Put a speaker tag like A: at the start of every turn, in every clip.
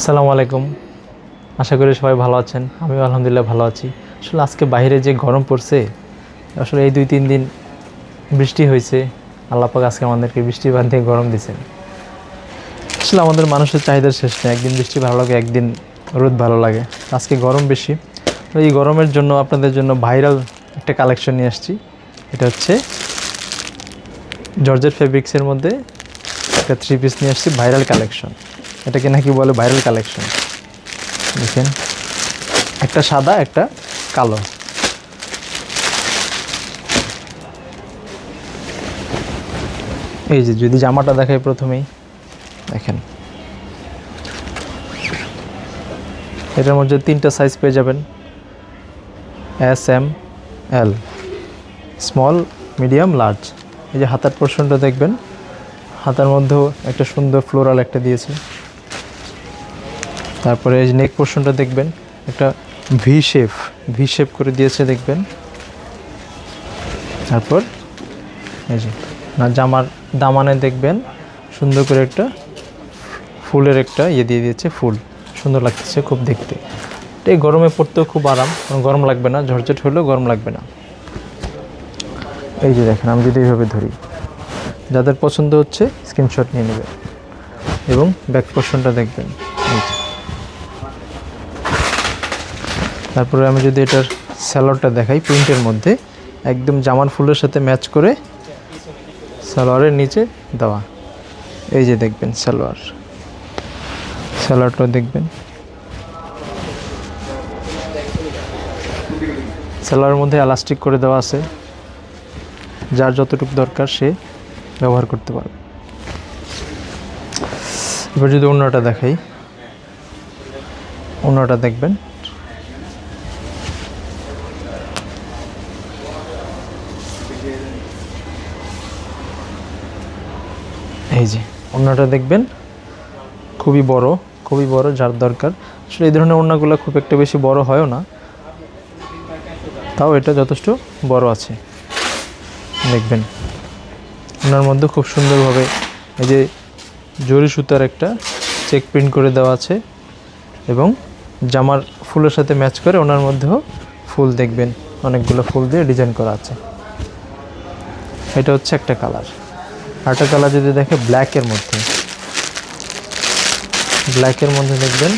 A: আসসালামু আলাইকুম। আশা করি সবাই ভালো আছেন। আমিও আলহামদুলিল্লাহ ভালো আছি। আসলে আজকে বাইরে যে গরম পড়ছে, আসলে এই 2-3 দিন বৃষ্টি হয়েছে। আল্লাহ পাক আজকে আমাদেরকে বৃষ্টি বাদ দিয়ে গরম দিয়েছেন। আসলে আমাদের মানুষের চাহিদার শেষ নেই, একদিন বৃষ্টি ভালো লাগে, একদিন রোদ ভালো লাগে। আজকে গরম বেশি, তো এই গরমের জন্য আপনাদের জন্য ভাইরাল একটা কালেকশন নিয়ে আসছি। এটা হচ্ছে জর্জেট ফেব্রিক্সের মধ্যে একটা 3 পিস নিয়ে আসছি, ভাইরাল কালেকশন। এটাকে নাকি বলে ভাইরাল কালেকশন। দেখেন, একটা সাদা একটা কালো। এই যে যদি জামাটা দেখাই, প্রথমেই দেখেন, এটার মধ্যে 3টা সাইজ পেয়ে যাবেন, এস, এম, এল, স্মল, মিডিয়াম, লার্জ। এই যে হাতার পোর্শনটা দেখবেন, হাতার মধ্যেও একটা সুন্দর ফ্লোরাল একটা দিয়েছে। তারপরে এই যে নেক পোর্শনটা দেখবেন, একটা ভি শেপ করে দিয়েছে দেখবেন। তারপর এই যে জামার দামানে দেখবেন সুন্দর করে একটা ফুলের একটা দিয়ে দিয়েছে, ফুল সুন্দর লাগতেছে খুব দেখতে। এই গরমে পড়তেও খুব আরাম, গরম লাগবে না, ঝরঝট হলেও গরম লাগবে না। এই যে দেখেন, আমি যদি এইভাবে ধরি, যাদের পছন্দ হচ্ছে স্ক্রিনশট নিয়ে নেবে। এবং ব্যাক পোর্শনটা দেখবেন। তারপরে আমি যদি এটার সালোয়ারটা দেখাই, প্রিন্টের মধ্যে একদম জামার ফুলের সাথে ম্যাচ করে সালোয়ারের নিচে দেওয়া। এই যে দেখবেন সালোয়ারটা দেখবেন, সালোয়ারের মধ্যে এলাস্টিক করে দেওয়া আছে, যার যতটুকু দরকার সে ব্যবহার করতে পারবে। এবার যদি ওড়নাটা দেখাই, ওড়নাটা দেখবেন, এই যে ওড়নাটা দেখবেন, খুবই বড়, যার দরকার। আসলে এই ধরনের ওড়নাগুলো খুব একটা বেশি বড় হয়ও না, তাও এটা যথেষ্ট বড় আছে। দেখবেন ওনার মধ্যে খুব সুন্দরভাবে এই যে জরি সুতার একটা চেক প্রিন্ট করে দেওয়া আছে, এবং জামার ফুলের সাথে ম্যাচ করে ওনার মধ্যেও ফুল দেখবেন, অনেকগুলো ফুল দিয়ে ডিজাইন করা আছে। এটা হচ্ছে একটা কালার। আরেকটা কালার যদি দেখে, ব্ল্যাকের মধ্যে দেখবেন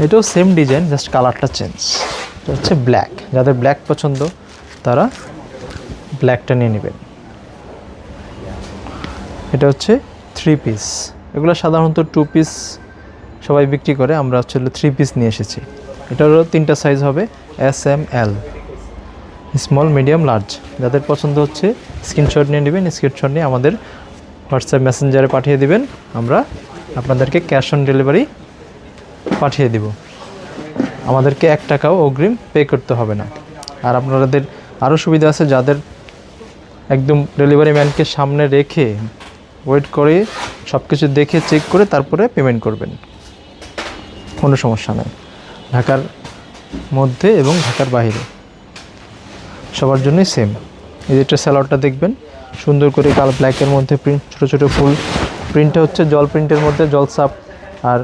A: এটাও সেম ডিজাইন, জাস্ট কালারটা চেঞ্জ। এটা হচ্ছে ব্ল্যাক। যাদের ব্ল্যাক পছন্দ তারা ব্ল্যাকটা নিয়ে নেবেন। এটা হচ্ছে 3 পিস। এগুলো সাধারণত 2 পিস সবাই বিক্রি করে, আমরা হচ্ছে 3 পিস নিয়ে এসেছি। এটারও 3টা সাইজ হবে, এস, এম, এল, স্মল, মিডিয়াম, লার্জ। যাদের পছন্দ হচ্ছে স্ক্রিনশট নিয়ে নেবেন। স্ক্রিনশট নিয়ে আমাদের হোয়াটসঅ্যাপ মেসেঞ্জারে পাঠিয়ে দিবেন, আমরা আপনাদেরকে ক্যাশ অন ডেলিভারি পাঠিয়ে দিব। আমাদেরকে 1 টাকাও অগ্রিম পে করতে হবে না। আর আপনাদের আরও সুবিধা আছে, যাদের একদম ডেলিভারি ম্যানকে সামনে রেখে ওয়েট করে সব কিছু দেখে চেক করে তারপরে পেমেন্ট করবেন, কোনো সমস্যা নেই। ঢাকার মধ্যে এবং ঢাকার বাইরে সবার জন্যই সেম। এই যে এটা সালোয়ারটা দেখবেন, সুন্দর করে কালো ব্ল্যাকের মধ্যে প্রিন্ট, ছোটো ছোটো ফুল। প্রিন্টটা হচ্ছে জল প্রিন্টের মধ্যে, জল সাপ। আর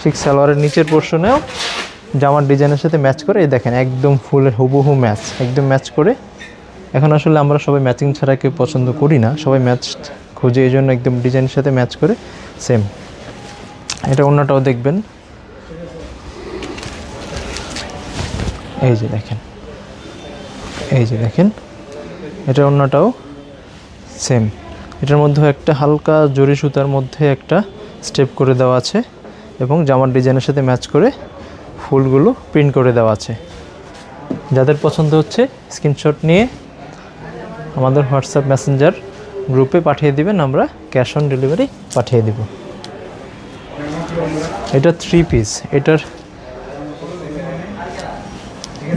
A: ঠিক সালোয়ারের নিচের পোর্শনেও জামার ডিজাইনের সাথে ম্যাচ করে, এই দেখেন একদম ফুলের হুবহু ম্যাচ, একদম ম্যাচ করে। এখন আসলে আমরা সবাই ম্যাচিং ছাড়া কেউ পছন্দ করি না, সবাই ম্যাচ খুঁজে, এই জন্য একদম ডিজাইনের সাথে ম্যাচ করে সেম। এটা অন্যটাও দেখবেন, এই যে দেখেন, এটা অন্যটাও সেম। এটার মধ্যেও একটা হালকা জরি সুতার মধ্যে একটা স্টেপ করে দেওয়া আছে, এবং জামার ডিজাইনের সাথে ম্যাচ করে ফুলগুলো প্রিন্ট করে দেওয়া আছে। যাদের পছন্দ হচ্ছে স্ক্রিনশট নিয়ে আমাদের হোয়াটসঅ্যাপ মেসেঞ্জার গ্রুপে পাঠিয়ে দিবেন, আমরা ক্যাশ অন ডেলিভারি পাঠিয়ে দিব। এটা 3 পিস। এটার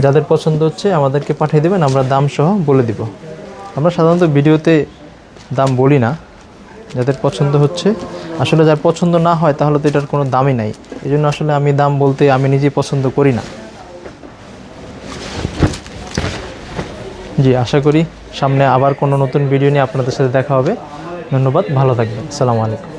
A: যাদের পছন্দ হচ্ছে আমাদেরকে পাঠিয়ে দেবেন, আমরা দাম সহ বলে দিব। আমরা সাধারণত ভিডিওতে দাম বলি না। যাদের পছন্দ হচ্ছে, আসলে যার পছন্দ না হয় তাহলে তো এটার কোনো দামই নাই। এই জন্য আসলে আমি দাম বলতে আমি নিজে পছন্দ করি না। জি, আশা করি সামনে আবার কোনো নতুন ভিডিও নিয়ে আপনাদের সাথে দেখা হবে। ধন্যবাদ, ভালো থাকবেন। আসসালামু আলাইকুম।